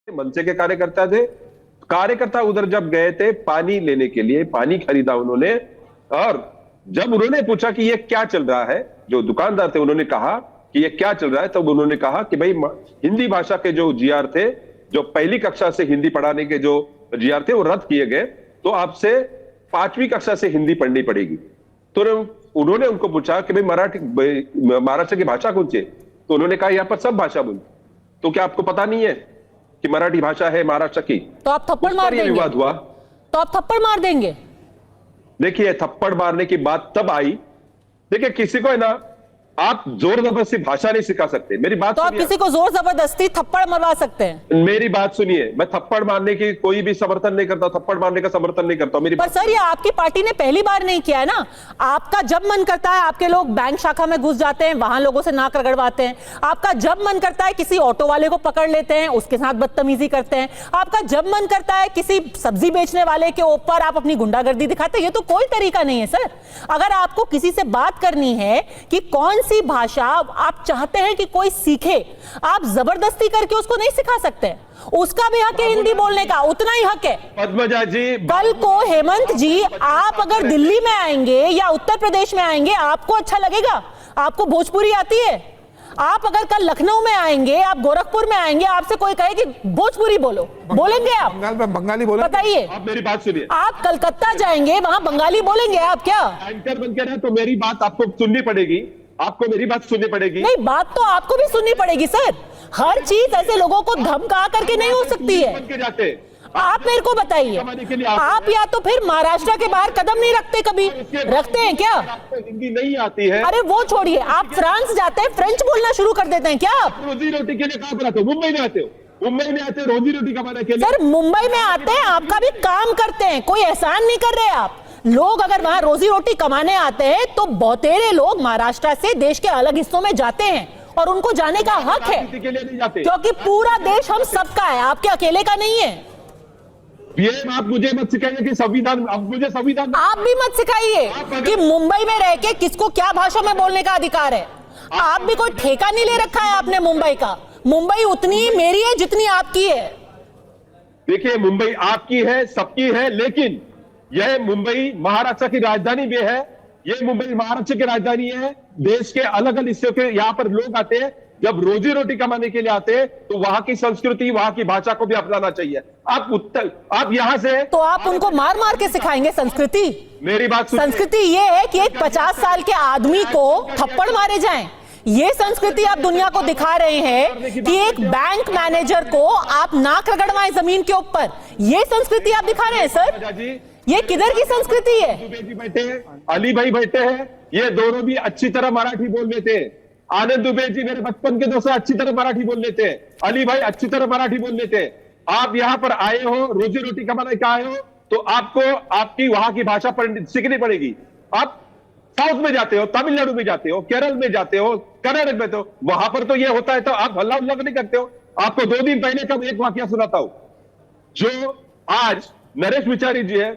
मनसे के कार्यकर्ता उधर जब गए थे पानी लेने के लिए, पानी खरीदा उन्होंने। और जब उन्होंने पूछा कि ये क्या चल रहा है, जो दुकानदार थे उन्होंने कहा कि ये क्या चल रहा है, तब उन्होंने कहा कि भाई हिंदी भाषा के जो जीआर थे, जो पहली कक्षा से हिंदी पढ़ाने के जो जीआर थे वो रद्द किए गए, तो आपसे 5वीं कक्षा से हिंदी पढ़नी पड़ेगी। तो उन्होंने उनको पूछा कि भाई महाराष्ट्र की भाषा कौन सी है, तो उन्होंने कहा यहां पर सब भाषा बोलते। तो क्या आपको पता नहीं है कि मराठी भाषा है महाराष्ट्र की? तो आप थप्पड़ मार देंगे? विवाद हुआ तो आप थप्पड़ मार देंगे? देखिए, थप्पड़ मारने की बात तब आई, देखिए किसी को है ना, आप जोर जबरदस्ती भाषा नहीं सिखा सकते। मेरी बात तो आप किसी को जोर जबरदस्ती थप्पड़ मरवा सकते हैं? मेरी बात सुनिए, मैं थप्पड़ मारने की कोई भी समर्थन नहीं करता, थप्पड़ मारने का समर्थन नहीं करता। मेरी पर सर, ये आपकी पार्टी ने पहली बार नहीं किया है ना। आपका जब मन करता है आपके लोग बैंक शाखा में घुस जाते हैं, वहां लोगों से नाक रगड़वाते हैं। आपका जब मन करता है किसी ऑटो वाले को पकड़ लेते हैं, उसके साथ बदतमीजी करते हैं। आपका जब मन करता है किसी सब्जी बेचने वाले के ऊपर आप अपनी गुंडागर्दी दिखाते हैं। ये तो कोई तरीका नहीं है सर। अगर आपको किसी से बात करनी है कि कौन सी भाषा आप चाहते हैं कि कोई सीखे, आप जबरदस्ती करके उसको नहीं सिखा सकते। उसका भी हक है हिंदी बोलने का, उतना ही हक है। पद्मजा जी, कल को हेमंत जी आप अगर दिल्ली में आएंगे या उत्तर प्रदेश में आएंगे, आपको अच्छा लगेगा? आपको भोजपुरी आती है? आप अगर कल लखनऊ में आएंगे, आप गोरखपुर में आएंगे, आपसे कोई कहे कि भोजपुरी बोलो, बोलेंगे आप? बंगाली बोलेंगे? बताइए। आप मेरी बात सुनिए। आप कलकत्ता जाएंगे, वहां बंगाली बोलेंगे आप क्या? एंकर बनकर है तो मेरी बात आपको सुननी पड़ेगी, आपको मेरी बात सुननी पड़ेगी। नहीं, बात तो आपको भी सुननी पड़ेगी सर। हर चीज ऐसे लोगों को धमका करके नहीं हो सकती है। आप मेरे को बताइए, आप या तो फिर महाराष्ट्र के बाहर कदम नहीं रखते, कभी रखते हैं क्या? हिंदी नहीं आती है? अरे वो छोड़िए, आप फ्रांस जाते हैं, फ्रेंच बोलना शुरू कर देते हैं क्या आप? रोजी रोटी के लिए कहां पर आते हो? मुंबई में आते हो? मुंबई में आते हो रोजी रोटी कमाने के लिए? सर मुंबई में आते हैं, आपका भी काम करते हैं, कोई एहसान नहीं कर रहे आप। लोग अगर वहां रोजी रोटी कमाने आते हैं तो बहुतेरे लोग महाराष्ट्र से देश के अलग हिस्सों में जाते हैं और उनको जाने का हक है, क्योंकि पूरा देश हम सबका है, आपके अकेले का नहीं है। ये आप मुझे मत सिखाइए कि संविधान, अब मुझे संविधान आप भी मत सिखाइए कि मुंबई में रह के किसको क्या भाषा में बोलने का अधिकार है। आप भी कोई ठेका नहीं ले रखा है आपने मुंबई का। मुंबई उतनी ही मेरी है जितनी आपकी है। देखिए, मुंबई आपकी है, सबकी है, लेकिन यह मुंबई महाराष्ट्र की राजधानी भी है। यह मुंबई महाराष्ट्र की राजधानी है। देश के अलग अलग हिस्सों के यहाँ पर लोग आते हैं, जब रोजी रोटी कमाने के लिए आते हैं तो वहां की संस्कृति, वहां की भाषा को भी अपनाना चाहिए। आप यहां से तो आप उनको मार मार के सिखाएंगे संस्कृति? मेरी बात सुनिए। संस्कृति ये है कि एक 50 साल के आदमी को थप्पड़ मारे जाएं। ये संस्कृति आप दुनिया को दिखा रहे हैं कि एक बैंक मैनेजर को आप नाक रगड़वाएं जमीन के ऊपर। ये संस्कृति आप दिखा रहे हैं सर। ये किधर की संस्कृति है? दुबे जी बैठे हैं, अली भाई बैठे हैं, ये दोनों भी अच्छी तरह मराठी बोल लेते हैं। आनंद दुबे जी मेरे बचपन के दोस्त अच्छी तरह मराठी बोल लेते हैं, अली भाई अच्छी तरह मराठी बोल लेते हैं। आप यहाँ पर आए हो, रोजी रोटी कमाने का आए हो, तो आपको आपकी वहां की भाषा सीखनी पड़ेगी। आप साउथ में जाते हो, तमिलनाडु में जाते हो, केरल में जाते हो, कर्नाटक में, तो वहां पर तो ये होता है, तो आप हल्ला उल्ला नहीं करते हो। आपको 2 दिन पहले का एक वाकया सुनाता हूं। जो आज नरेश मिचारी जी है,